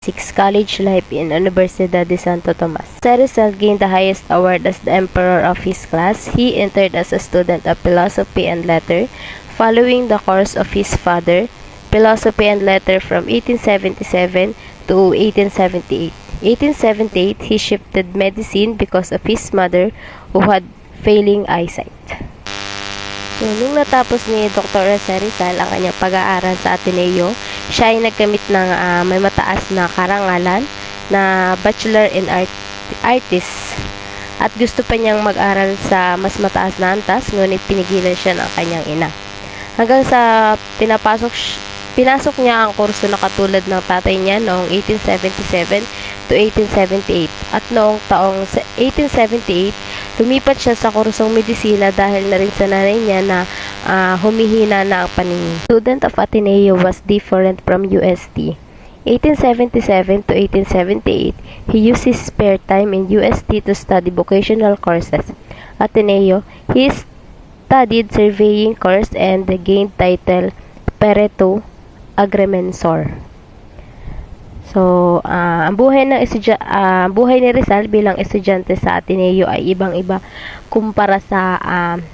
Six college life in Universidad de Santo Tomas. Jose Rizal gained the highest award as the emperor of his class. He entered as a student of philosophy and letter, following the course of his father, philosophy and letter from 1877 to 1878. 1878, he shifted medicine because of his mother who had failing eyesight. So, nung natapos ni Dr. Jose Rizal ang kanyang pag-aaral sa Ateneo, siya ay nagkamit ng may mataas na karangalan na Bachelor in Arts at gusto pa niyang mag-aral sa mas mataas na antas, ngunit pinigilan siya ng kanyang ina. Hanggang sa pinasok niya ang kurso na katulad ng tatay niya noong 1877 to 1878 at noong taong 1878 lumipat siya sa kursong medisina dahil na rin sa nanay niya na humihina na ang paningin. Student of Ateneo was different from UST. 1877 to 1878, he used his spare time in UST to study vocational courses. Ateneo, he studied surveying course and gained title Perito Agrimensor. So, ang buhay ni Rizal bilang estudyante sa Ateneo ay ibang-iba kumpara sa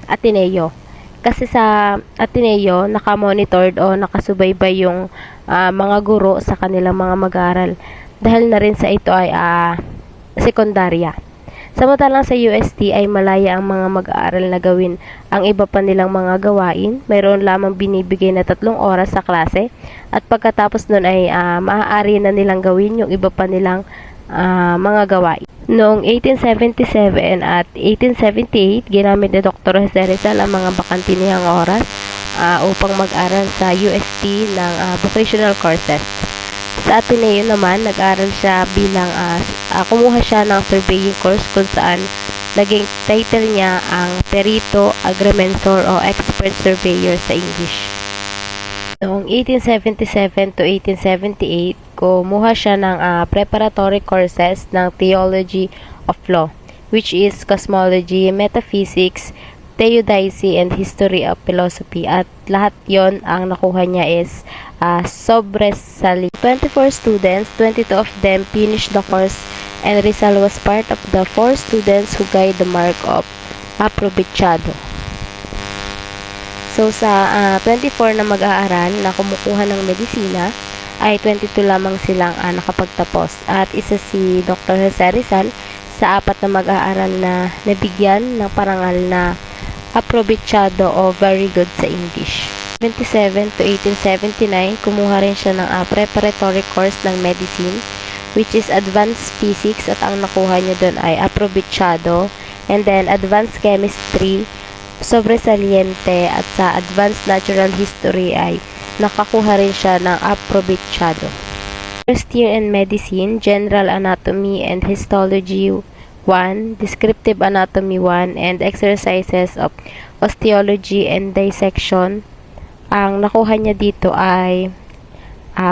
Ateneo. Kasi sa Ateneo, nakamonitored o nakasubaybay yung mga guro sa kanilang mga mag-aaral. Dahil na rin sa ito ay sekundarya. Samantalang sa UST ay malaya ang mga mag-aaral na gawin ang iba pa nilang mga gawain. Mayroon lamang binibigay na 3 oras sa klase at pagkatapos nun ay maaari na nilang gawin yung iba pa nilang mga gawain. Noong 1877 at 1878, ginamit ni Dr. Jose Rizal ang mga bakante niyang oras upang mag-aral sa UST ng vocational courses. Sa Ateneo naman, nag-aral siya bilang kumuha siya ng surveying course kung saan naging title niya ang Perito Agrimensor o Expert Surveyor sa English. Noong 1877 to 1878, kumuha siya ng preparatory courses ng Theology of Law, which is Cosmology, Metaphysics, Theodicy, and History of Philosophy. At lahat yon ang nakuha niya is sobresali. 24 students, 22 of them finished the course, and Rizal was part of the 4 students who got the mark of aprobechado. So, sa 24 na mag-aaral na kumukuha ng medisina, ay 22 lamang silang nakapagtapos. At isa si Dr. Jose Rizal sa 4 na mag-aaral na nabigyan ng parangal na aprobechado o very good sa English. 1877 to 1879, kumuha rin siya ng preparatory course ng medicine, which is advanced physics, at ang nakuha niya doon ay aprobechado, and then advanced chemistry, sobresaliente, at sa advanced natural history ay nakakuha rin siya ng aprobechado. First year in medicine, general anatomy and histology 1, descriptive anatomy 1, and exercises of osteology and dissection. Ang nakuha niya dito ay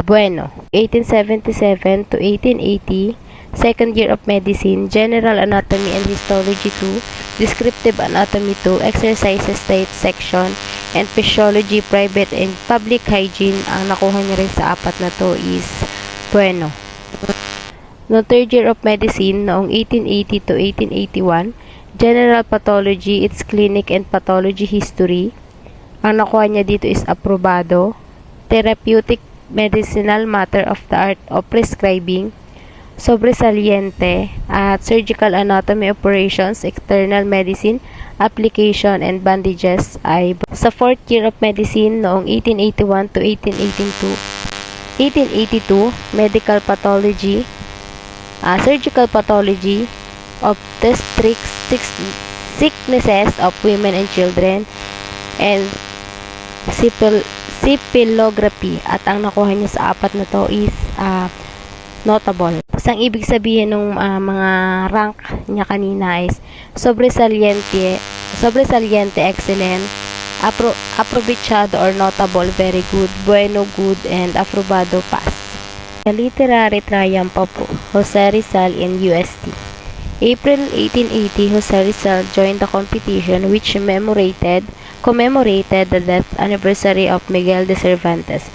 bueno. 1877 to 1880, second year of medicine, general anatomy and histology 2, descriptive anatomy 2, exercises dissection, and physiology, private and public hygiene. Ang nakuha niya rin sa 4 na to is bueno. No third year of medicine, noong 1880 to 1881, general pathology, its clinic and pathology history. Ang nakuha niya dito is aprobado. Therapeutic medicinal matter of the art of prescribing, sobresaliente, at surgical anatomy operations, external medicine, application, and bandages ay sa 4th year of medicine noong 1881 to 1882, medical pathology, surgical pathology, obstetrics, sicknesses of women and children, and sypilography. At ang nakuha niya sa 4 na to is notable. Ang ibig sabihin ng mga rank niya kanina is sobresaliente, excellent, aprobechado or notable, very good, bueno, good, and aprobado, pass. The literary triumph of Jose Rizal in UST. April 1880, Jose Rizal joined the competition which commemorated the death anniversary of Miguel de Cervantes.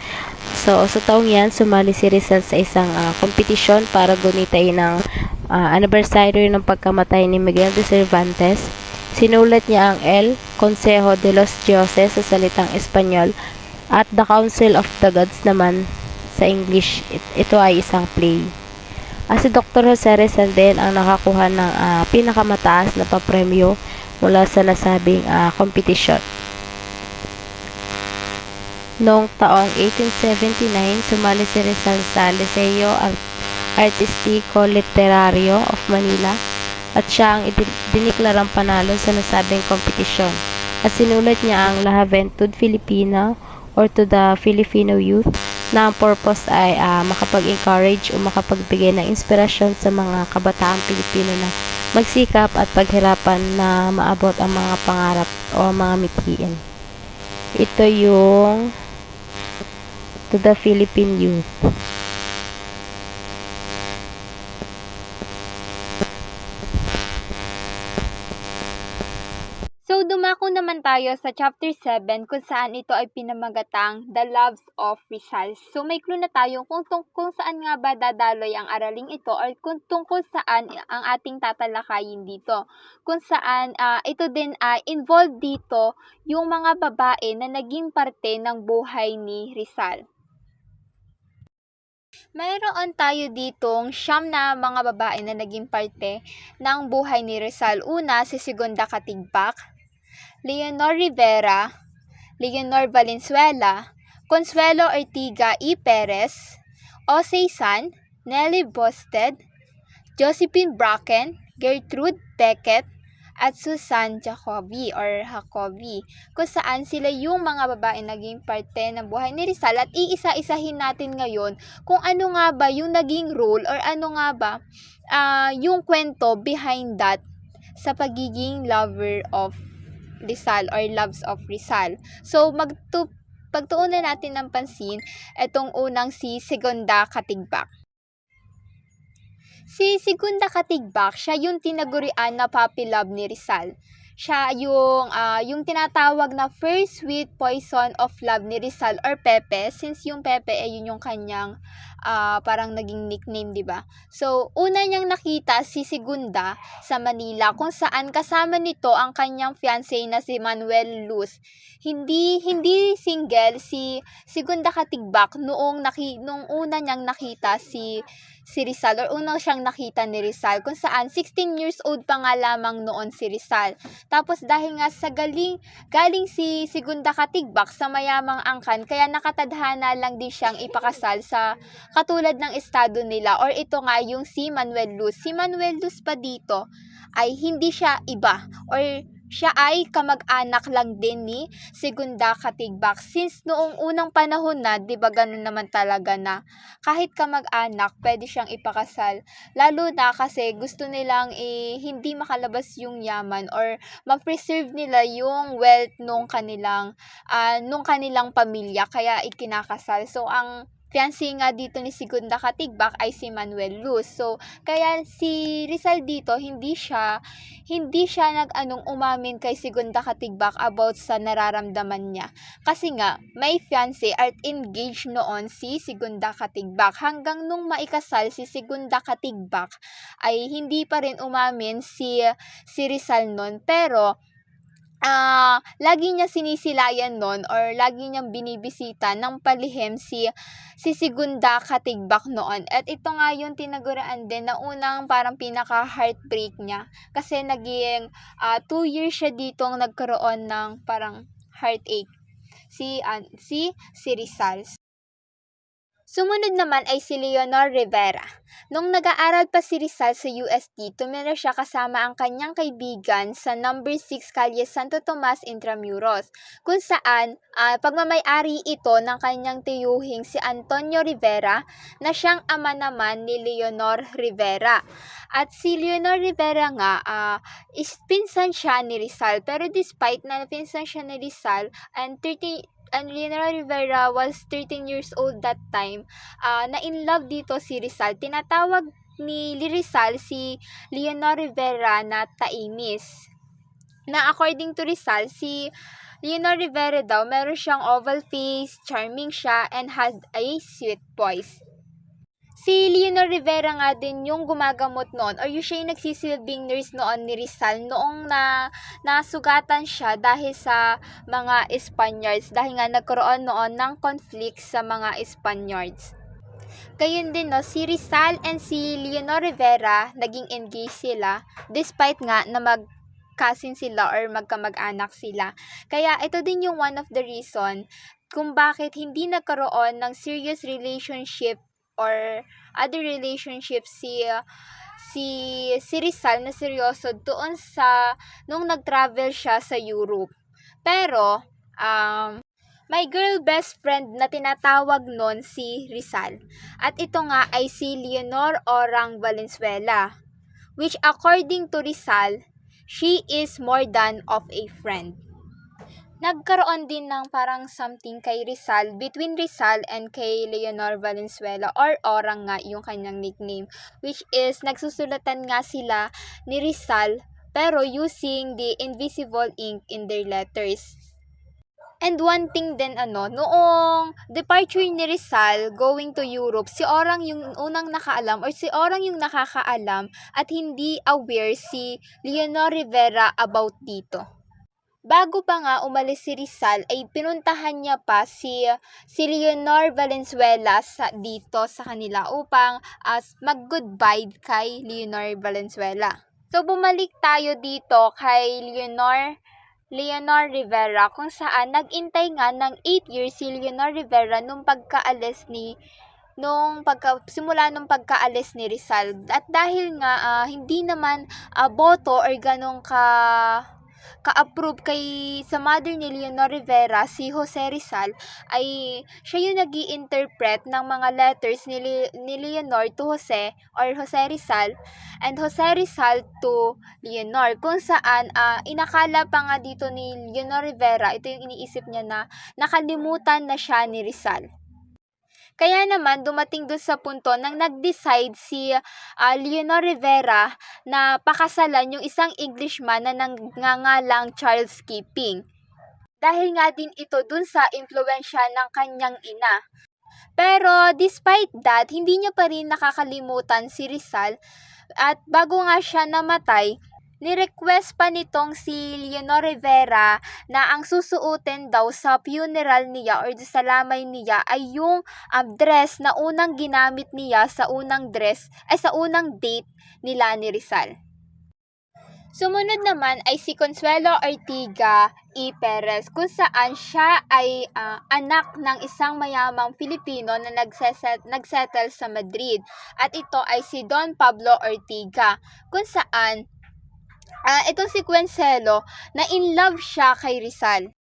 So, So, sa taong yan, sumali si Rizal sa isang kompetisyon para gunitain ng anniversary ng pagkamatay ni Miguel de Cervantes. Sinulat niya ang El Consejo de los Dioses sa salitang Espanyol at The Council of the Gods naman sa English. Ito ay isang play. Si Dr. Jose Rizal din ang nakakuha ng pinakamataas na papremyo mula sa nasabing kompetisyon. Noong taong 1879, sumali si Rizal sa Liceo Artistico Literario of Manila at siya ang diniklarang panalo sa nasabing kompetisyon. At sinulat niya ang La Juventud Filipina or to the Filipino youth na ang purpose ay makapag-encourage o makapagbigay ng inspirasyon sa mga kabataang Pilipino na magsikap at paghirapan na maabot ang mga pangarap o mga mithiin. Ito yung to the Philippine youth. So, dumako naman tayo sa chapter 7 kung saan ito ay pinamagatang The Loves of Rizal. So, may clue na tayo kung saan nga ba dadaloy ang araling ito or kung tungkol saan ang ating tatalakayin dito. Kung saan ito din ay involved dito yung mga babae na naging parte ng buhay ni Rizal. Mayroon tayo ditong 9 na mga babae na naging parte ng buhay ni Rizal. Una, si Segunda Katigbak, Leonor Rivera, Leonor Valenzuela, Consuelo Ortiga E. Perez, Osei San, Nelly Bosted, Josephine Bracken, Gertrude Beckett, at Susan Jacobi or Jacobi, kung saan sila yung mga babae naging parte ng buhay ni Rizal at iisa-isahin natin ngayon kung ano nga ba yung naging role or ano nga ba yung kwento behind that sa pagiging lover of Rizal or loves of Rizal. So, pagtuunan natin ng pansin itong unang si Segunda Katigbak. Si Segunda Katigbak, siya yung tinagurian na puppy love ni Rizal. Siya yung tinatawag na first sweet poison of love ni Rizal or Pepe, since yung Pepe ay yun yung kanyang parang naging nickname, di ba? So, una niyang nakita si Segunda sa Manila kung saan kasama nito ang kanyang fiancé na si Manuel Luz. Hindi single si Segunda Katigbak nung una niyang nakita si Rizal or unang siyang nakita ni Rizal kung saan 16 years old pa nga lamang noon si Rizal. Tapos dahil nga sa galing si Segunda Katigbak sa mayamang angkan, kaya nakatadhana lang din siyang ipakasal sa katulad ng estado nila or ito nga yung si Manuel Luz. Si Manuel Luz pa dito ay hindi siya iba or siya ay kamag-anak lang din ni Segunda Katigbak. Since noong unang panahon na, di ba ganun naman talaga na kahit kamag-anak, pwede siyang ipakasal. Lalo na kasi gusto nilang hindi makalabas yung yaman or ma-preserve nila yung wealth nung kanilang pamilya. Kaya ikinakasal. So, ang fiancé nga dito ni Segunda Katigbak ay si Manuel Luz. So, kaya si Rizal dito, hindi siya umamin kay Segunda Katigbak about sa nararamdaman niya. Kasi nga, may fiancé at engaged noon si Segunda Katigbak. Hanggang nung maikasal si Segunda Katigbak, ay hindi pa rin umamin si Rizal noon. Pero, lagi niya sinisilayan nun or lagi niyang binibisita ng palihim si Segunda Katigbak noon. At ito nga yung tinaguraan din na unang parang pinaka-heartbreak niya. Kasi naging 2 years siya ditong nagkaroon ng parang heartache. Si Rizal. Sumunod naman ay si Leonor Rivera. Nung nag-aaral pa si Rizal sa UST, tumira siya kasama ang kanyang kaibigan sa number 6 Calle Santo Tomas Intramuros, kung saan pagmamay-ari ito ng kanyang tiyuhing si Antonio Rivera na siyang ama naman ni Leonor Rivera. At si Leonor Rivera nga, pinsan siya ni Rizal, pero despite na pinsan siya ni Rizal and Leonor Rivera was 13 years old that time, na in love dito si Rizal. Tinatawag ni Rizal si Leonor Rivera na Tainis. Na according to Rizal, si Leonor Rivera daw, meron siyang oval face, charming siya, and has a sweet voice. Si Leonor Rivera nga din yung gumagamot noon or yung siya yung nagsisilbing nurse noon ni Rizal noong nasugatan siya dahil sa mga Spaniards dahil nga nagkaroon noon ng conflict sa mga Spaniards. Gayun din no, si Rizal and si Leonor Rivera naging engaged sila despite nga na cousin sila or magkamag-anak sila. Kaya ito din yung one of the reason kung bakit hindi nagkaroon ng serious relationship or other relationship si Rizal na seryoso doon sa nung nag-travel siya sa Europe. Pero my girl best friend na tinatawag nun si Rizal. At ito nga ay si Leonor Orang Valenzuela, which according to Rizal, she is more than of a friend. Nagkaroon din ng parang something kay Rizal, between Rizal and kay Leonor Valenzuela or Orang nga yung kanyang nickname, which is nagsusulatan nga sila ni Rizal pero using the invisible ink in their letters. And one thing din noong departure ni Rizal going to Europe, si Orang yung unang nakaalam or si Orang yung nakakaalam at hindi aware si Leonor Rivera about dito. Bago pa nga umalis si Rizal ay pinuntahan niya pa si Leonor Valenzuela dito sa kanila upang mag-goodbye kay Leonor Valenzuela. So bumalik tayo dito kay Leonor Rivera kung saan nag-intay nga ng 8 years si Leonor Rivera nung simula nung pagkaalis ni Rizal. At dahil nga hindi naman boto or ganong ka-approve sa mother ni Leonor Rivera, si Jose Rizal, ay siya yung nag-i-interpret ng mga letters ni Leonor to Jose or Jose Rizal and Jose Rizal to Leonor, kung saan inakala pa nga dito ni Leonor Rivera, ito yung iniisip niya na nakalimutan na siya ni Rizal. Kaya naman dumating doon sa punto nang nag-decide si Leonor Rivera na pakasalan yung isang Englishman na nangangalang Charles Keeping. Dahil nga din ito dun sa impluwensya ng kanyang ina. Pero despite that, hindi niya pa rin nakakalimutan si Rizal at bago nga siya namatay, ni-request pa nitong si Leonor Rivera na ang susuotin daw sa funeral niya or sa lamay niya ay yung dress na unang ginamit niya sa unang date nila ni Rizal. Sumunod naman ay si Consuelo Ortiga E. Perez kung saan siya ay anak ng isang mayamang Pilipino na nagsettle sa Madrid. At ito ay si Don Pablo Ortiga kung saan itong si Consuelo na in love siya kay Rizal.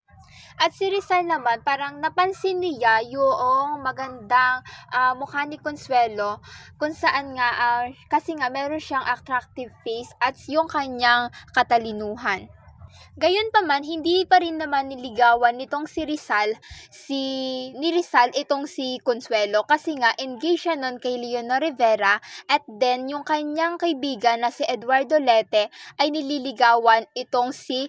At si Rizal naman, parang napansin niya yung magandang mukha ni Consuelo kung saan nga, kasi nga meron siyang attractive face at yung kanyang katalinuhan. Gayunpaman, hindi pa rin naman niligawan nitong si Rizal itong si Consuelo kasi nga engaged siya nun kay Leonor Rivera at then yung kanyang kaibigan na si Eduardo Lete ay nililigawan itong si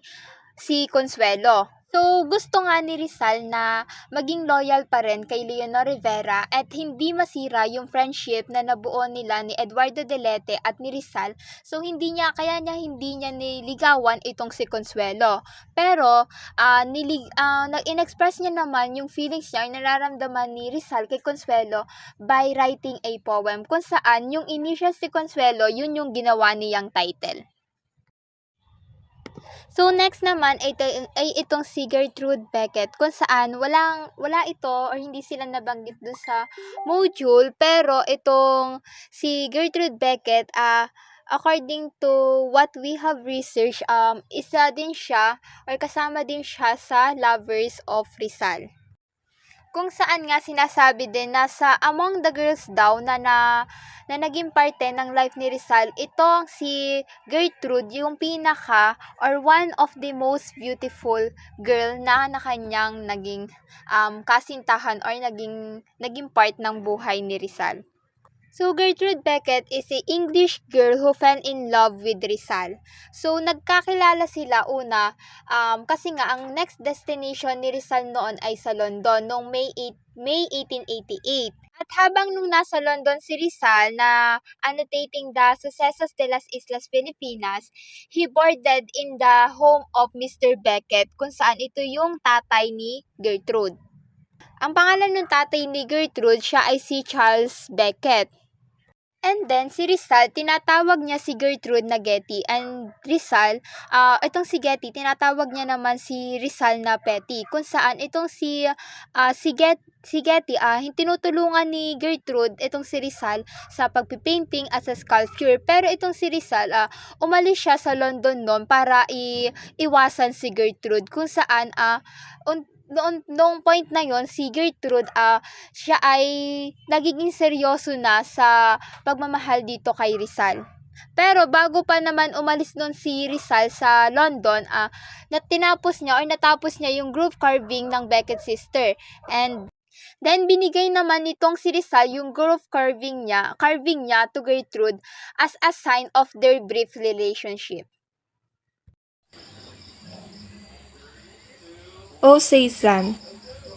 Consuelo. So, gusto nga ni Rizal na maging loyal pa rin kay Leonor Rivera at hindi masira yung friendship na nabuo nila ni Eduardo Delete at ni Rizal. So, kaya niya hindi niya niligawan itong si Consuelo. Pero, in-express niya naman yung feelings niya, yung nararamdaman ni Rizal kay Consuelo by writing a poem kung saan yung initials si Consuelo, yun yung ginawa niyang title. So, next naman ay itong si Gertrude Beckett kung saan wala ito or hindi sila nabanggit dun sa module, pero itong si Gertrude Beckett, according to what we have researched, isa din siya or kasama din siya sa Lovers of Rizal. Kung saan nga sinasabi din na sa among the girls daw na naging parte ng life ni Rizal, itong si Gertrude yung pinaka or one of the most beautiful girl na kanyang naging kasintahan or naging part ng buhay ni Rizal. So, Gertrude Beckett is a English girl who fell in love with Rizal. So, nagkakilala sila una kasi nga ang next destination ni Rizal noon ay sa London noong May 1888. At habang nung nasa London si Rizal na annotating the successes de las Islas Filipinas, he boarded in the home of Mr. Beckett kung saan ito yung tatay ni Gertrude. Ang pangalan ng tatay ni Gertrude, siya ay si Charles Beckett. And then, si Rizal, tinatawag niya si Gertrude na Getty. And Rizal, itong si Getty, tinatawag niya naman si Rizal na Petty. Kung saan itong si Getty, tinutulungan ni Gertrude, itong si Rizal, sa pagpipainting at sa sculpture. Pero itong si Rizal, umalis siya sa London noon para iwasan si Gertrude. Kung saan, noong point na yon si Gertrude siya ay nagiging seryoso na sa pagmamahal dito kay Rizal. Pero bago pa naman umalis noon si Rizal sa London, natapos niya yung groove carving ng Beckett sister. And then binigay naman nitong si Rizal yung groove carving niya to Gertrude as a sign of their brief relationship. Osei-san,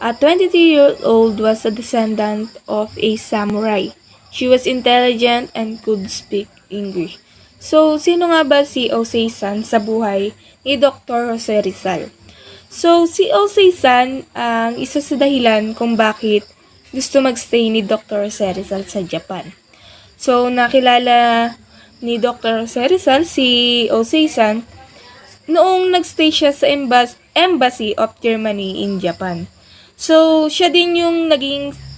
a 23-year-old, was a descendant of a samurai. She was intelligent and could speak English. So, sino nga ba si Osei-san sa buhay ni Dr. Jose Rizal? So, si Osei-san ang isa sa dahilan kung bakit gusto magstay ni Dr. Jose Rizal sa Japan. So, nakilala ni Dr. Jose Rizal si Osei-san noong nagstay siya sa Embassy of Germany in Japan. So, siya din yung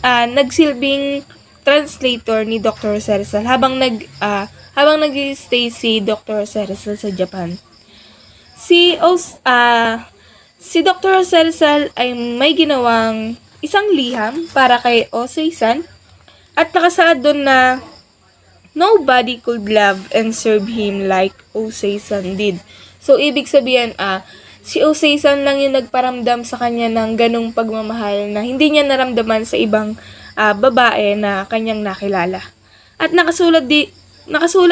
nagsilbing translator ni Dr. Rizal habang nag-stay si Dr. Rizal sa Japan. Si Dr. Rizal ay may ginawang isang liham para kay Osei-san at nakasaad doon na nobody could love and serve him like Osei-san did. So, ibig sabihin, si Osei-san lang yung nagparamdam sa kanya ng ganong pagmamahal na hindi niya naramdaman sa ibang babae na kanyang nakilala. At nakasulat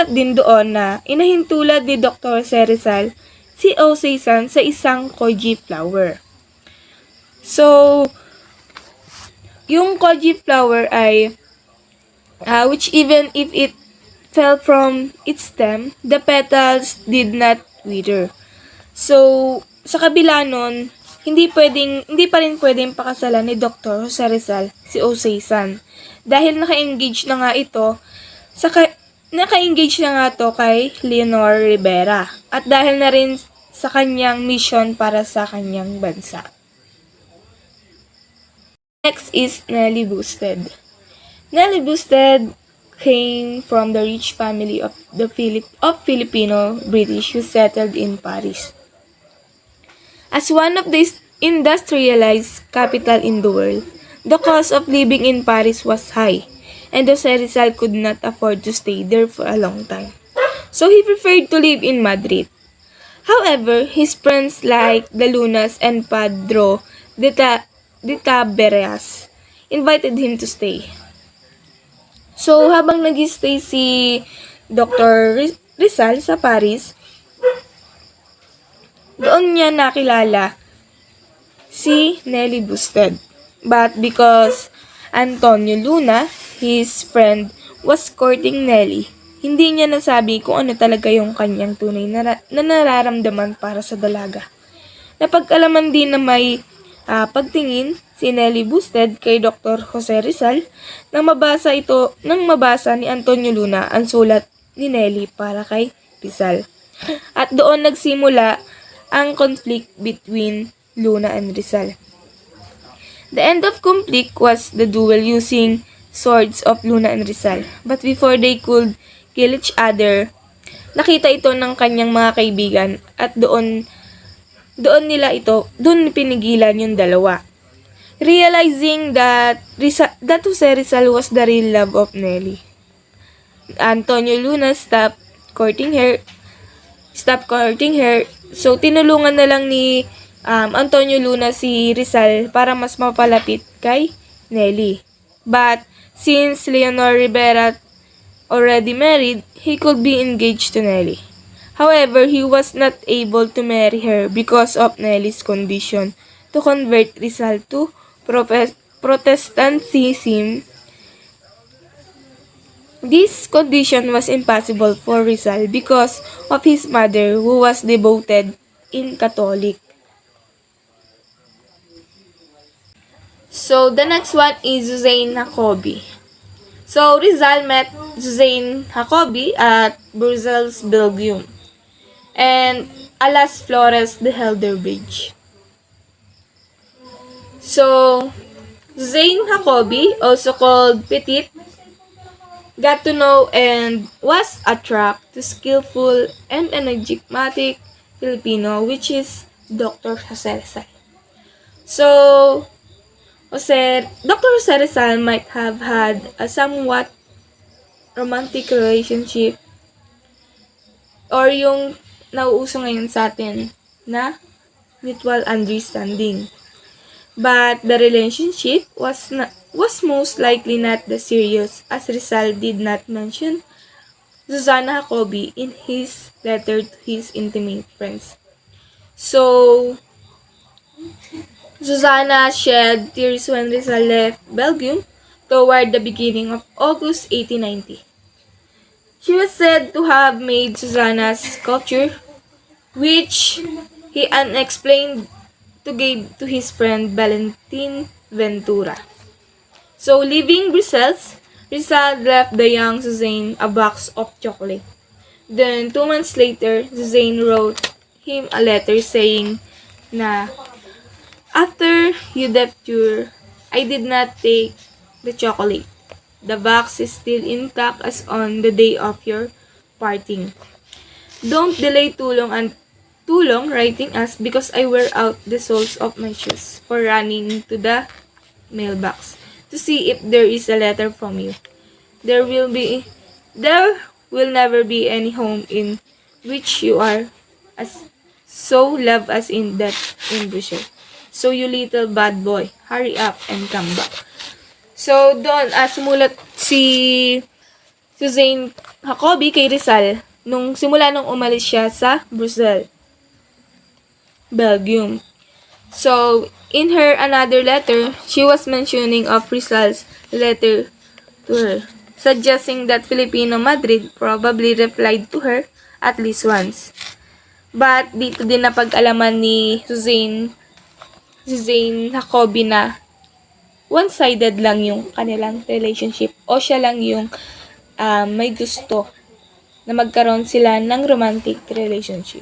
din doon na inahintulad ni Dr. Rizal si Osei-san sa isang koji flower. So, yung koji flower ay, which even if it fell from its stem, the petals did not wither. So, sa kabila nun, hindi pa rin pwedeng pakasalan ni Dr. Jose Rizal si Osei-san dahil naka-engage na nga to kay Leonor Rivera at dahil na rin sa kanyang mission para sa kanyang bansa. Next is Nelly Boosted. Nelly Boosted came from the rich family of Filipino British who settled in Paris. As one of the industrialized capital in the world, the cost of living in Paris was high, and Jose Rizal could not afford to stay there for a long time. So he preferred to live in Madrid. However, his friends like De Lunas and Pedro de Taveras invited him to stay. So, habang nag-stay si Dr. Rizal sa Paris, doon niya nakilala si Nelly Boosted. But because Antonio Luna, his friend, was courting Nelly, hindi niya nasabi kung ano talaga yung kanyang tunay na nararamdaman para sa dalaga. Napag-alaman din na may pagtingin si Nelly Boosted kay Dr. Jose Rizal nang mabasa ni Antonio Luna ang sulat ni Nelly para kay Rizal. At doon nagsimula ang conflict between Luna and Rizal. The end of conflict was the duel using swords of Luna and Rizal. But before they could kill each other, nakita ito ng kanyang mga kaibigan at doon pinigilan yung dalawa. Realizing that Jose Rizal was the real love of Nelly, Antonio Luna stopped courting her. So, tinulungan na lang ni Antonio Luna si Rizal para mas mapalapit kay Nelly. But, since Leonor Rivera already married, he could be engaged to Nelly. However, he was not able to marry her because of Nelly's condition to convert Rizal to Protestantism. This condition was impossible for Rizal because of his mother who was devoted in Catholic. So, the next one is Suzanne Jacobi. So, Rizal met Suzanne Jacobi at Brussels, Belgium, and Alas Flores de Helder Bridge. So, Suzanne Jacobi, also called Petit, got to know and was attracted to skillful and enigmatic Filipino, which is Dr. Jose Rizal. So, Dr. Jose Rizal might have had a somewhat romantic relationship or yung nauuso ngayon sa atin na mutual understanding. But the relationship was most likely not the serious, as Rizal did not mention Susana Jacobi in his letter to his intimate friends. So, Susana shed tears when Rizal left Belgium toward the beginning of August 1890. She was said to have made Susana's sculpture, which he unexplained to give to his friend Valentin Ventura. So, leaving Brussels, Rizal left the young Suzanne a box of chocolate. Then, 2 months later, Suzanne wrote him a letter saying na, "After you left I did not take the chocolate. The box is still intact as on the day of your parting. Don't delay too long writing us because I wear out the soles of my shoes for running to the mailbox to see if there is a letter from you. There will never be any home in which you are as so loved as in that in Brussels. So you little bad boy, hurry up and come back." So doon sumulat si Suzanne Jacobi kay Rizal simula nung umalis siya sa Brussels, Belgium. So, in her another letter, she was mentioning of Rizal's letter to her, suggesting that Filipino Madrid probably replied to her at least once. But dito din napag-alaman ni Suzanne Jacobi na one-sided lang yung kanilang relationship o siya lang yung may gusto na magkaroon sila ng romantic relationship.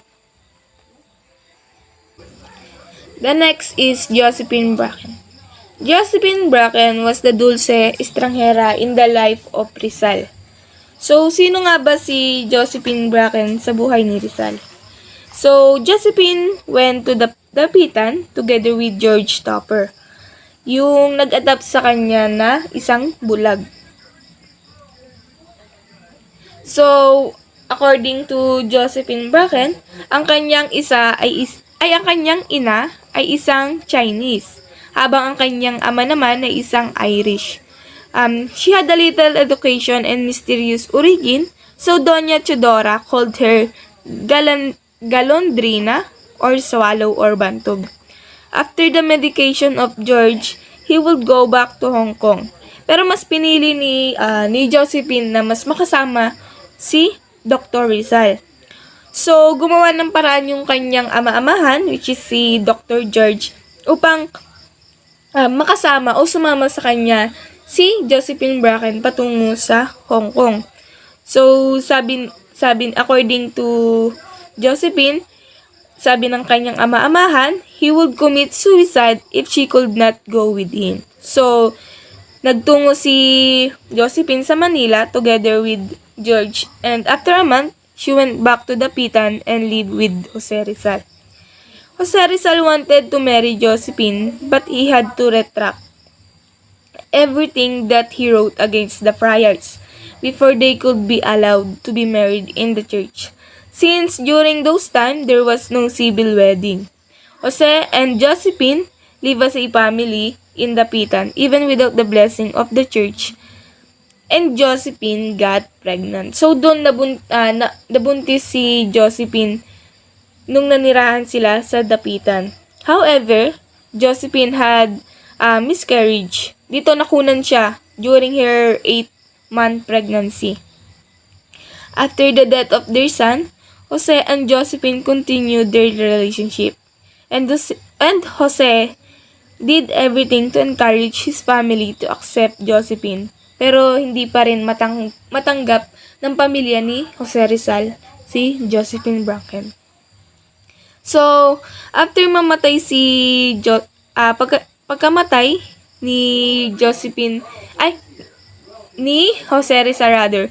The next is Josephine Bracken. Josephine Bracken was the dulce estranghera in the life of Rizal. So, sino nga ba si Josephine Bracken sa buhay ni Rizal? So, Josephine went to the Dapitan together with George Topper, yung nag-adapt sa kanya na isang bulag. So, according to Josephine Bracken, ang kanyang ina ay isang Chinese, habang ang kanyang ama naman ay isang Irish. She had a little education and mysterious origin, so Doña Chodora called her Galondrina or swallow or bantog. After the medication of George, he would go back to Hong Kong. Pero mas pinili ni Josephine na mas makasama si Dr. Rizal. So, gumawa ng paraan yung kanyang ama-amahan, which is si Dr. George, upang makasama o sumama sa kanya si Josephine Bracken patungo sa Hong Kong. So, sabi according to Josephine, sabi ng kanyang ama-amahan, he would commit suicide if she could not go with him. So, nagtungo si Josephine sa Manila together with George, and after a month, she went back to Dapitan and lived with Jose Rizal. Jose Rizal wanted to marry Josephine, but he had to retract everything that he wrote against the friars before they could be allowed to be married in the church, since during those time there was no civil wedding. Jose and Josephine live as a family in Dapitan even without the blessing of the church, and Josephine got pregnant. So doon nabuntis si Josephine nung nanirahan sila sa dapitan. However, Josephine had miscarriage. Dito nakunan siya during her 8-month pregnancy. After the death of their son, Jose and Josephine continued their relationship. And Jose did everything to encourage his family to accept Josephine. Pero hindi pa rin matanggap ng pamilya ni Jose Rizal si Josephine Bracken. So, after mamatay pagkamatay ni Jose Rizal rather,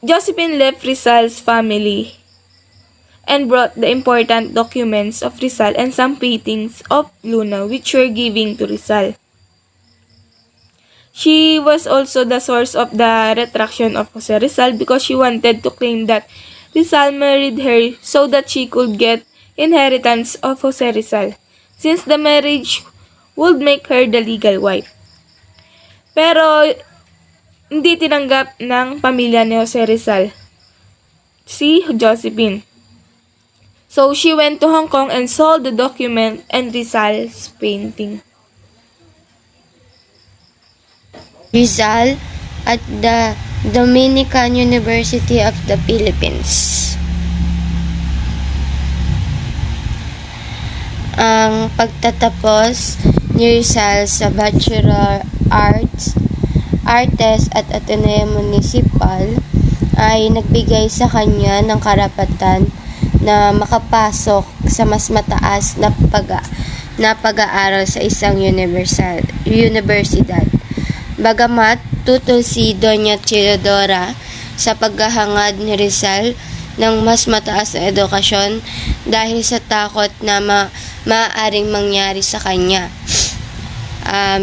Josephine left Rizal's family and brought the important documents of Rizal and some paintings of Luna which were given to Rizal. She was also the source of the retraction of Jose Rizal because she wanted to claim that Rizal married her so that she could get inheritance of Jose Rizal, since the marriage would make her the legal wife. Pero hindi tinanggap ng pamilya ni Jose Rizal si Josephine. So she went to Hong Kong and sold the document and Rizal's painting. Rizal at the Dominican University of the Philippines. Ang pagtatapos ni Rizal sa Bachelor Artes at Ateneo Municipal ay nagbigay sa kanya ng karapatan na makapasok sa mas mataas na pag-aaral sa isang universidad. Bagamat tutol si Doña Teodora sa paghahangad ni Rizal ng mas mataas na edukasyon dahil sa takot na maaaring mangyari sa kanya.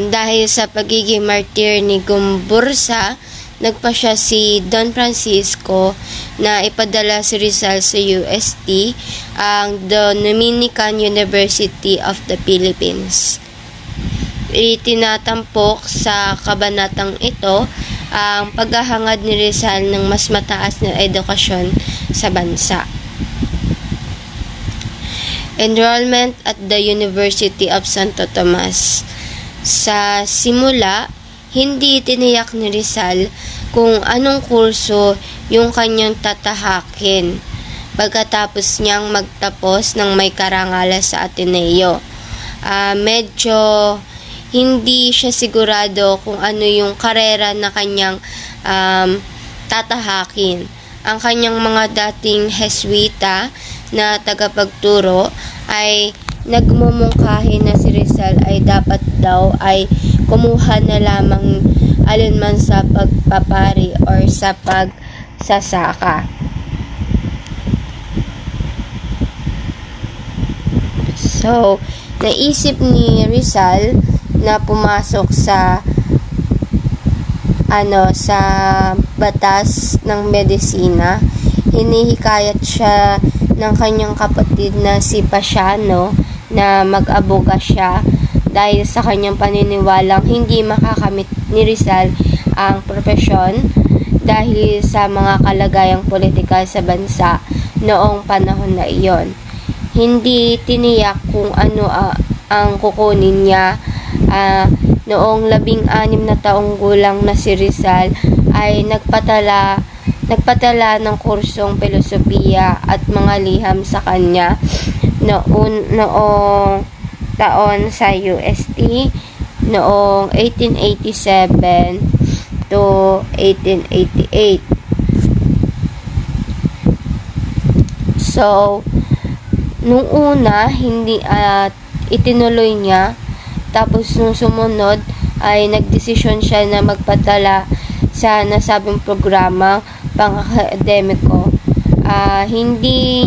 Dahil sa pagiging martir ni Gumbursa, nagpasya si Don Francisco na ipadala si Rizal sa UST, ang Dominican University of the Philippines. Itinatampok sa kabanatang ito ang paghahangad ni Rizal ng mas mataas na edukasyon sa bansa. Enrollment at the University of Santo Tomas. Sa simula, hindi tiniyak ni Rizal kung anong kurso yung kanyang tatahakin pagkatapos niyang magtapos ng may karangalan sa Ateneo. Medyo hindi siya sigurado kung ano yung karera na kanyang tatahakin. Ang kanyang mga dating Jesuita na tagapagturo ay nagmumungkahi na si Rizal ay dapat daw ay kumuha na lamang alinman sa pagpapari or sa pagsasaka. So, naisip ni Rizal na pumasok sa batas ng medisina. Hinihikayat siya ng kanyang kapatid na si Pasiano na mag-aboga siya dahil sa kanyang paniniwalang hindi makakamit ni Rizal ang propesyon dahil sa mga kalagayang politikal sa bansa noong panahon na iyon. Hindi tiniyak kung ano ang kukunin niya. Noong 16 na taong gulang na si Rizal ay nagpatala ng kursong filosofiya at mga liham sa kanya noong taon sa UST noong 1887 to 1888. So, nung una, hindi itinuloy niya. Tapos nung sumunod ay nagdesisyon siya na magpadala sa nasabing programa pang-akademiko. Hindi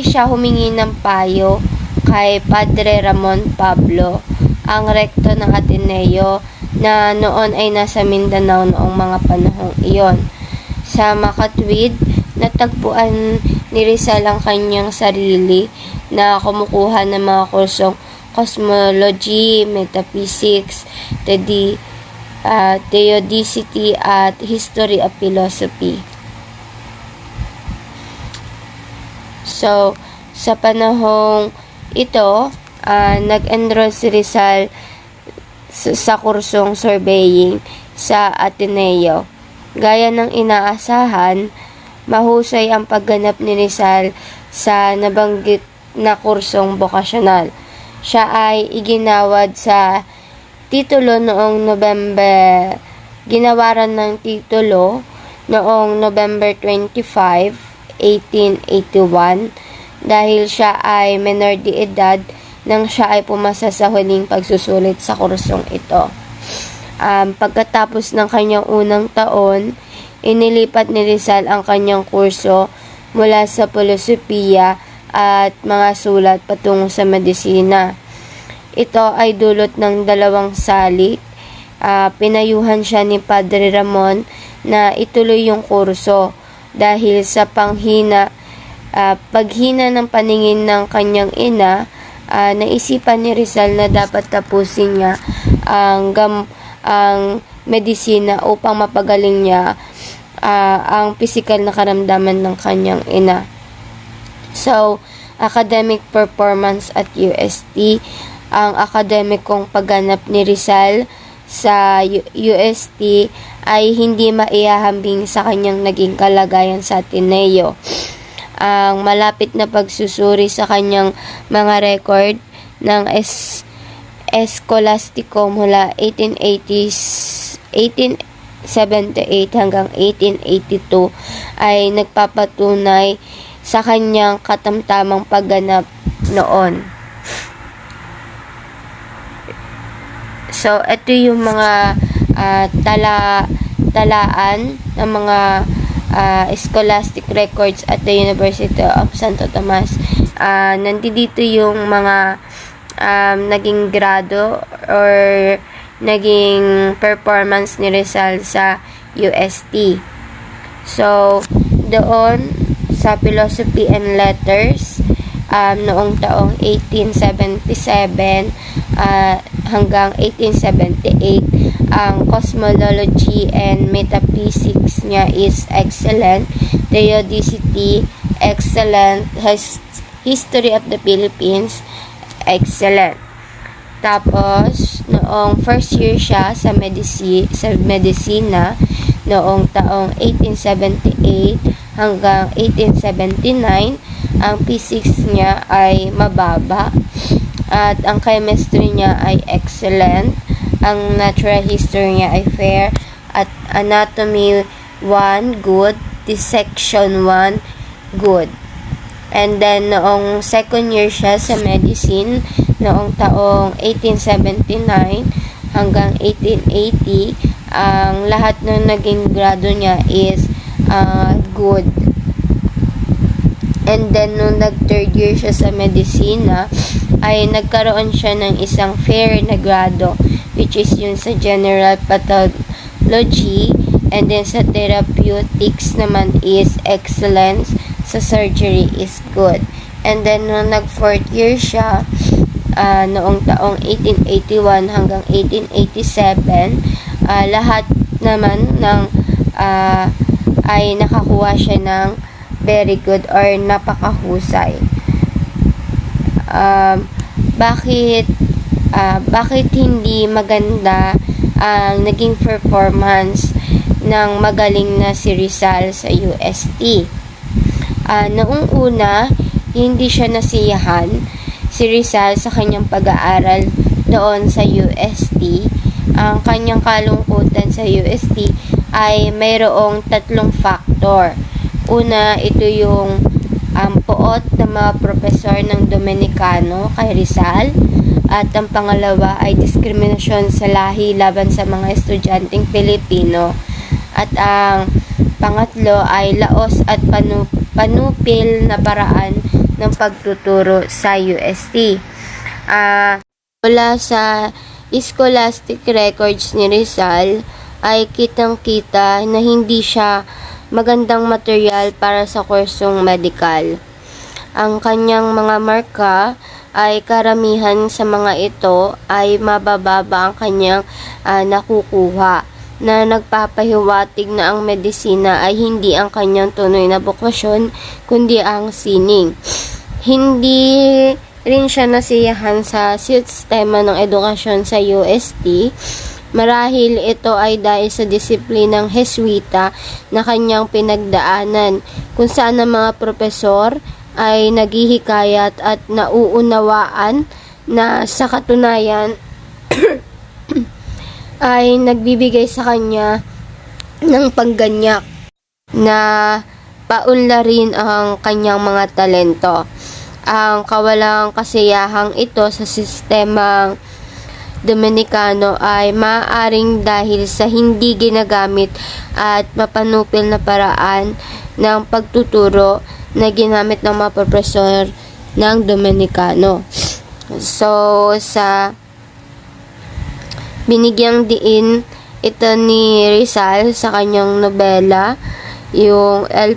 siya humingi ng payo kay Padre Ramon Pablo, ang rekto ng Ateneo na noon ay nasa Mindanao noong mga panahong iyon. Sa Makatwid, natagpuan ni Rizal ang kanyang sarili na kumukuha ng mga kursong cosmology, metaphysics, Theodicity at History of Philosophy. So, sa panahong ito, nag-enroll si Rizal sa kursong surveying sa Ateneo. Gaya ng inaasahan, mahusay ang pagganap ni Rizal sa nabanggit na kursong bokasyonal. Siya ay iginawad sa titulo noong ginawaran ng titulo noong November 25, 1881 dahil siya ay menor de edad nang siya ay pumasa sa huling pagsusulit sa kursong ito. Pagkatapos ng kanyang unang taon, inilipat ni Rizal ang kanyang kurso mula sa filosofiya at mga sulat patungo sa medisina. Ito ay dulot ng 2 salik. Pinayuhan siya ni Padre Ramon na ituloy yung kurso dahil sa paghina ng paningin ng kanyang ina. Naisipan ni Rizal na dapat tapusin niya ang medisina upang mapagaling niya ang physical na karamdaman ng kanyang ina. So, academic performance at UST. Ang akademikong pagganap ni Rizal sa UST ay hindi maihahambing sa kanyang naging kalagayan sa Ateneo. Ang malapit na pagsusuri sa kanyang mga record ng Eskolastiko mula 1878 hanggang 1882 ay nagpapatunay sa kanyang katamtamang pagganap noon. So, ito yung mga talaan ng mga scholastic records at the University of Santo Tomas. Nandito yung mga naging grado or naging performance ni Rizal sa UST. So, doon sa Philosophy and Letters, noong taong 1877 hanggang 1878, ang cosmology and metaphysics niya is excellent. Theodicity, excellent. History of the Philippines, excellent. Tapos, noong first year siya sa medisina, noong taong 1878 hanggang 1879, ang physics niya ay mababa at ang chemistry niya ay excellent. Ang natural history niya ay fair at anatomy 1 good, dissection 1 good. And then noong second year siya sa medicine, noong taong 1879 hanggang 1880, ang lahat ng naging grado niya is good. And then nung nag-third year siya sa medisina, ay nagkaroon siya ng isang fair na grado, which is yun sa general pathology. And then sa therapeutics naman is excellence, sa surgery is good. And then nung nag-fourth year siya, noong taong 1881 hanggang 1887, lahat naman ng ay nakakuha siya ng very good or napakahusay. Bakit hindi maganda ang naging performance ng magaling na si Rizal sa UST? Noong una, hindi siya nasiyahan si Rizal sa kanyang pag-aaral doon sa UST. Ang kanyang kalungkutan sa UST ay mayroong 3 factor. Una, ito yung puot ng mga profesor ng Dominicano kay Rizal. At ang pangalawa ay diskriminasyon sa lahi laban sa mga estudyanteng Pilipino. At ang pangatlo ay laos at panupil na paraan ng pagtuturo sa UST. Mula sa scholastic records ni Rizal ay kitang-kita na hindi siya magandang material para sa kursong medical. Ang kanyang mga marka ay karamihan sa mga ito ay mabababa ang kanyang nakukuha, na nagpapahiwatig na ang medisina ay hindi ang kanyang tunay na bokasyon kundi ang sining. Hindi rin siya nasiyahan sa sistema ng edukasyon sa UST. Marahil ito ay dahil sa disiplinang Heswita na kanyang pinagdaanan, kung saan ang mga propesor ay naghihikayat at nauunawaan na sa katunayan ay nagbibigay sa kanya ng pangganyak na paunlarin ang kanyang mga talento. Ang kawalang kasiyahang ito sa sistemang Dominikano ay maaaring dahil sa hindi ginagamit at mapanupil na paraan ng pagtuturo na ginamit ng mga profesor ng Dominikano. So, sa binigyang diin ito ni Rizal sa kanyang nobela, yung El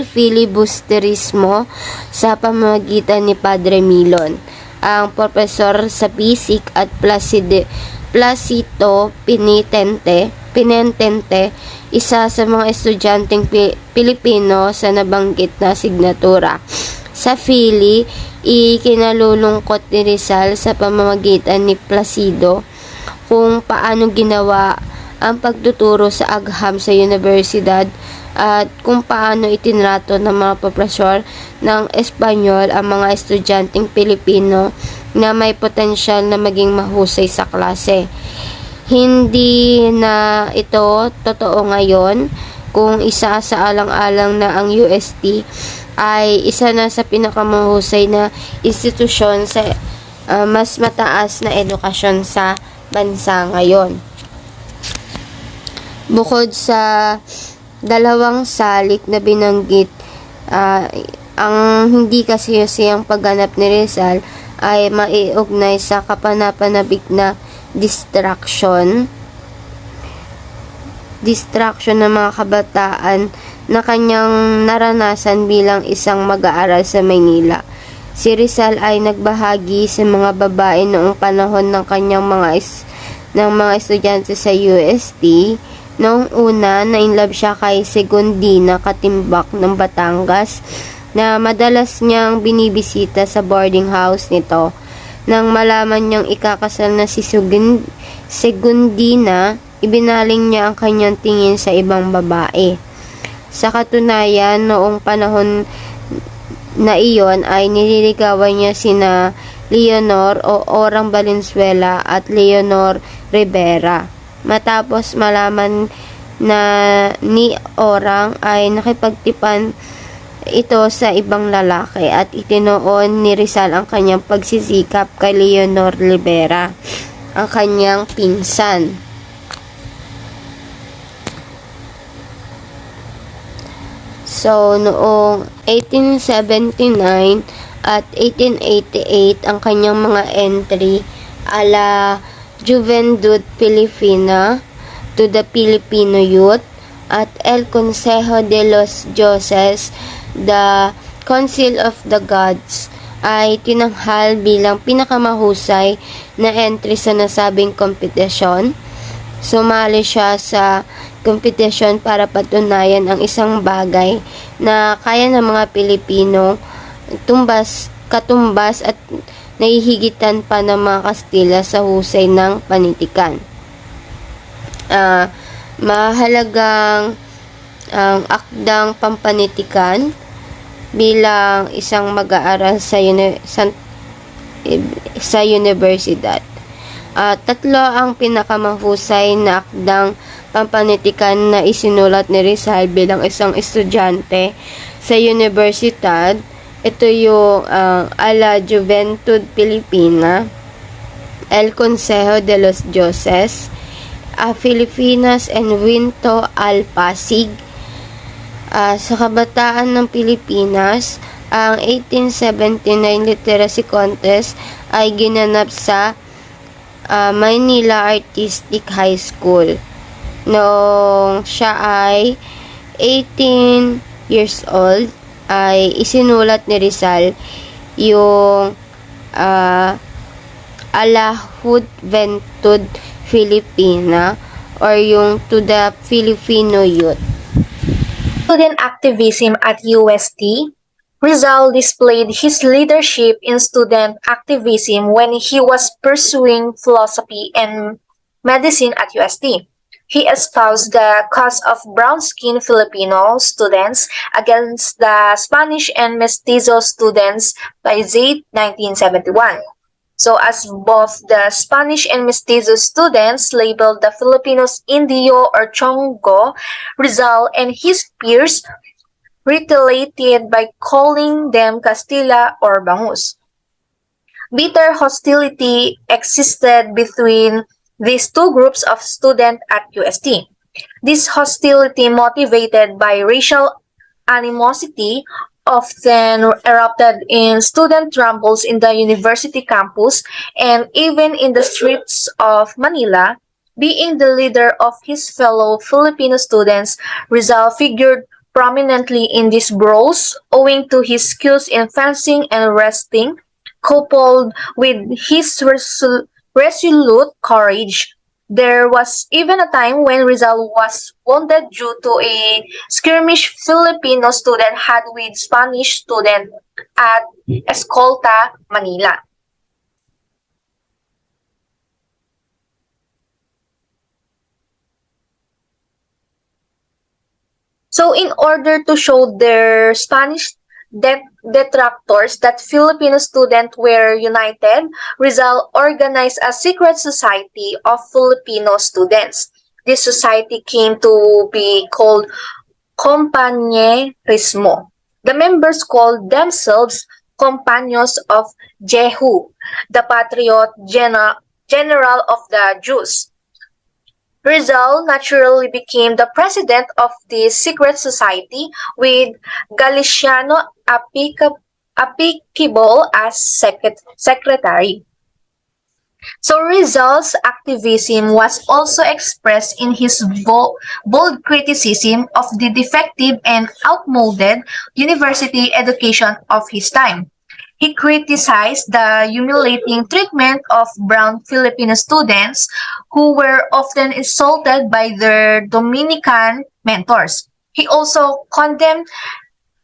Filibusterismo sa pamamagitan ni Padre Milon, ang profesor sa Pisik at Placido Pinentente, isa sa mga estudyanteng Pilipino sa nabanggit na signatura. Sa Philly, ikinalulungkot ni Rizal sa pamamagitan ni Placido kung paano ginawa ang pagtuturo sa agham sa universidad at kung paano itinrato ng mga profesor ng Espanyol ang mga estudyanteng Pilipino na may potensyal na maging mahusay sa klase. Hindi na ito totoo ngayon kung isa sa alang-alang na ang UST ay isa na sa pinakamahusay na institusyon sa mas mataas na edukasyon sa bansa ngayon. Bukod sa dalawang salik na binanggit, ang hindi kasiyasiyang pagganap ni Rizal ay maiugnay sa kapanapanabik na distraction ng mga kabataan na kanyang naranasan bilang isang mag-aaral sa Maynila. Si Rizal ay nagbahagi sa mga babae noong panahon ng kanyang mga estudyante sa UST. Noong una, na-inlove siya kay Segundina Katimbak ng Batangas, na madalas niyang binibisita sa boarding house nito. Nang malaman niyang ikakasal na si Segundina, ibinaling niya ang kanyang tingin sa ibang babae. Sa katunayan, noong panahon na iyon ay nililigawan niya sina Leonor o Orang Valenzuela at Leonor Rivera. Matapos malaman na ni Orang ay nakipagtipan ito sa ibang lalaki at itinoon ni Rizal ang kanyang pagsisikap kay Leonor Rivera, ang kanyang pinsan. So, noong 1879 at 1888, ang kanyang mga entry ala Juventud Filipina to the Filipino Youth at El Consejo de los Dioses, the Council of the Gods, ay tinanghal bilang pinakamahusay na entry sa nasabing kompetisyon. Sumali siya sa kompetisyon para patunayan ang isang bagay na kaya ng mga Pilipino katumbas at nahihigitan pa ng mga Kastila sa husay ng panitikan. Mahalagang ang akdang pampanitikan bilang isang mag-aaral sa universidad. Tatlo ang pinakamahusay na akdang pampanitikan na isinulat ni Rizal bilang isang estudyante sa universidad. Ito yung ala Juventud Filipina, El Consejo de los Dioses, Filipinas and Winto al Pasig. Sa kabataan ng Pilipinas, ang 1879 Literacy Contest ay ginanap sa Manila Artistic High School. Noong siya ay 18 years old, ay isinulat ni Rizal yung Alahud Ventud Filipina or yung To the Filipino Youth. Student activism at UST, Rizal displayed his leadership in student activism when he was pursuing philosophy and medicine at UST. He espoused the cause of brown-skinned Filipino students against the Spanish and Mestizo students by Zaid 1971. So as both the Spanish and Mestizo students labeled the Filipinos Indio or Chongo, Rizal and his peers retaliated by calling them Castilla or Bangus. Bitter hostility existed between these two groups of students at UST. This hostility, motivated by racial animosity, often erupted in student rumbles in the university campus and even in the streets of Manila. Being the leader of his fellow Filipino students, Rizal figured prominently in these brawls owing to his skills in fencing and wrestling, coupled with his resolute courage. There was even a time when Rizal was wounded due to a skirmish Filipino student had with Spanish student at Escolta, Manila. So in order to show their Spanish detractors that Filipino students were united, Rizal organized a secret society of Filipino students. This society came to be called Compañerismo. The members called themselves Companions of Jehu, the patriot general of the Jews. Rizal naturally became the president of this secret society with Galiciano Apicable as secretary. So Rizal's activism was also expressed in his bold criticism of the defective and outmoded university education of his time. He criticized the humiliating treatment of brown Filipino students who were often insulted by their Dominican mentors. He also condemned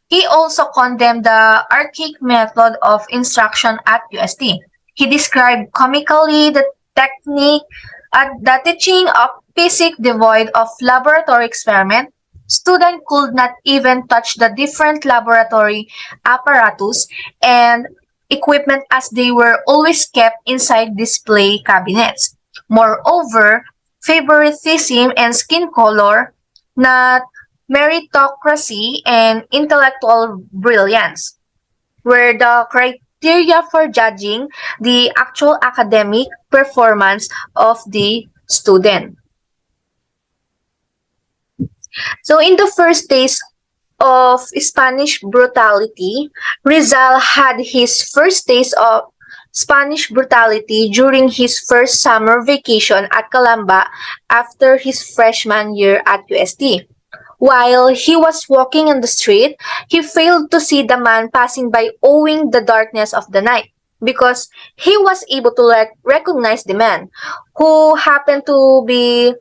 the archaic method of instruction at UST. He described comically the technique the teaching of physics devoid of laboratory experiment. Students could not even touch the different laboratory apparatus and equipment as they were always kept inside display cabinets. Moreover, favoritism and skin color, not meritocracy and intellectual brilliance, were the criteria for judging the actual academic performance of the student. So in the first days of Spanish brutality, Rizal had his first taste of Spanish brutality during his first summer vacation at Calamba after his freshman year at UST. While he was walking on the street, he failed to see the man passing by owing the darkness of the night because he was able to recognize the man, who happened to be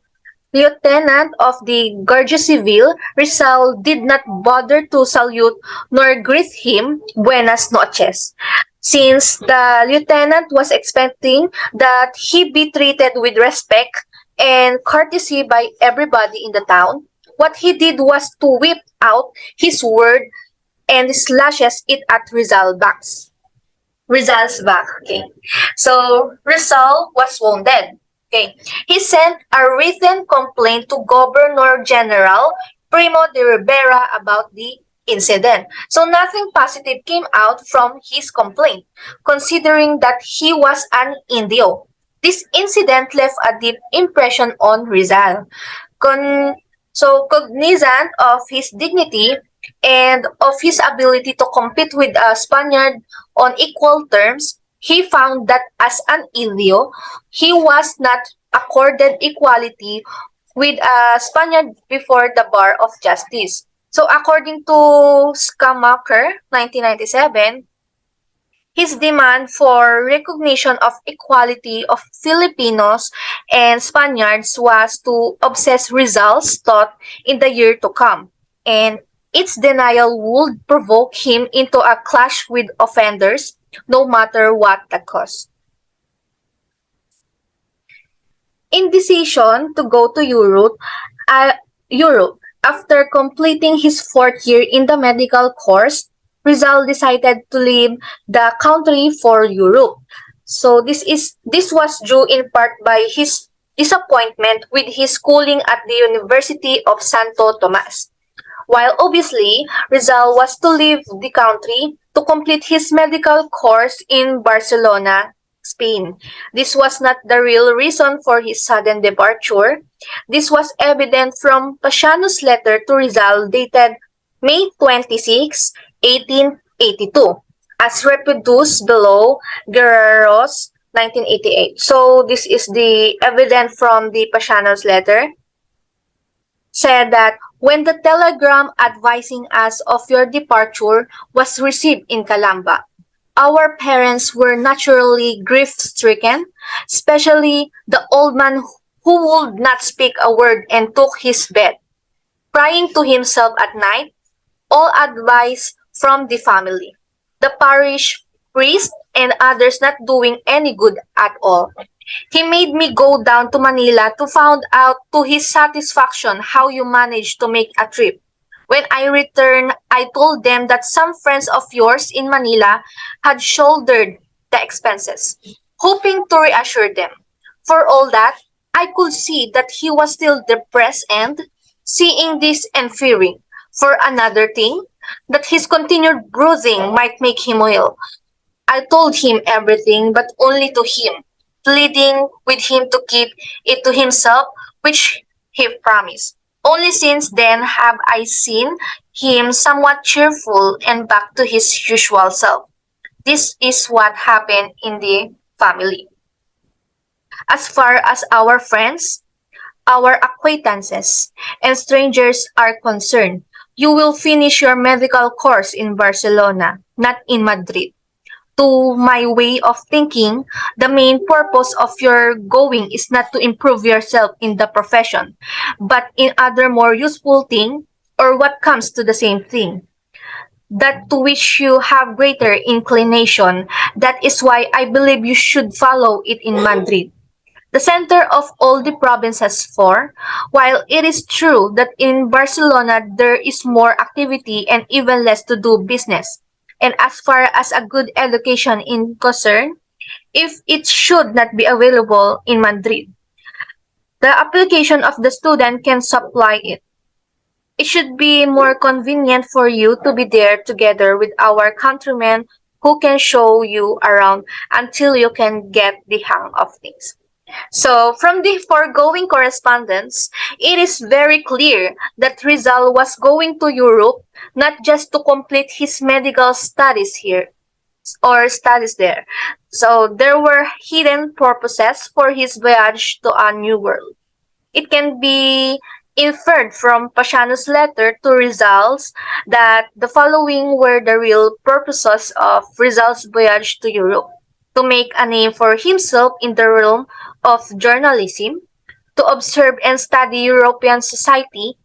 Lieutenant of the Guardia Civil. Rizal did not bother to salute nor greet him buenas noches, since the lieutenant was expecting that he be treated with respect and courtesy by everybody in the town. What he did was to whip out his sword and slashes it at Rizal's back. Okay, so Rizal was wounded. Okay, he sent a written complaint to Governor General Primo de Rivera about the incident. So nothing positive came out from his complaint, considering that he was an Indio. This incident left a deep impression on Rizal. Cognizant of his dignity and of his ability to compete with a Spaniard on equal terms, he found that as an Indio, he was not accorded equality with a Spaniard before the bar of justice. So according to Schumacher, 1997, his demand for recognition of equality of Filipinos and Spaniards was to obsess results taught in the year to come, and its denial would provoke him into a clash with offenders, no matter what the cost. In decision to go to Europe, after completing his fourth year in the medical course, Rizal decided to leave the country for Europe. So this was due in part by his disappointment with his schooling at the University of Santo Tomas. While obviously Rizal was to leave the country to complete his medical course in Barcelona, Spain. This was not the real reason for his sudden departure. This was evident from Pasiano's letter to Rizal dated May 26, 1882, as reproduced below Guerrero's 1988. So this is the evidence from the Pasiano's letter. Said that when the telegram advising us of your departure was received in Calamba, our parents were naturally grief-stricken, especially the old man who would not speak a word and took his bed, crying to himself at night, all advice from the family, the parish priest and others not doing any good at all. He made me go down to Manila to find out to his satisfaction how you managed to make a trip. When I returned, I told them that some friends of yours in Manila had shouldered the expenses, hoping to reassure them. For all that, I could see that he was still depressed and, seeing this and fearing, for another thing, that his continued brooding might make him ill. I told him everything, but only to him, pleading with him to keep it to himself, which he promised. Only since then have I seen him somewhat cheerful and back to his usual self. This is what happened in the family. As far as our friends, our acquaintances, and strangers are concerned, you will finish your medical course in Barcelona, not in Madrid. To my way of thinking, the main purpose of your going is not to improve yourself in the profession, but in other more useful thing, or what comes to the same thing, that to which you have greater inclination. That is why I believe you should follow it in Madrid, the center of all the provinces. For while it is true that in Barcelona there is more activity and even less to do business, and as far as a good education is concerned, if it should not be available in Madrid, the application of the student can supply it. It should be more convenient for you to be there together with our countrymen who can show you around until you can get the hang of things. So, from the foregoing correspondence, it is very clear that Rizal was going to Europe not just to complete his medical studies here or studies there. So, there were hidden purposes for his voyage to a new world. It can be inferred from Pasiano's letter to Rizal's that the following were the real purposes of Rizal's voyage to Europe: to make a name for himself in the realm of journalism, to observe and study European society,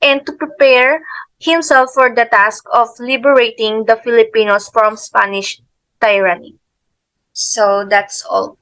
and to prepare himself for the task of liberating the Filipinos from Spanish tyranny. So that's all.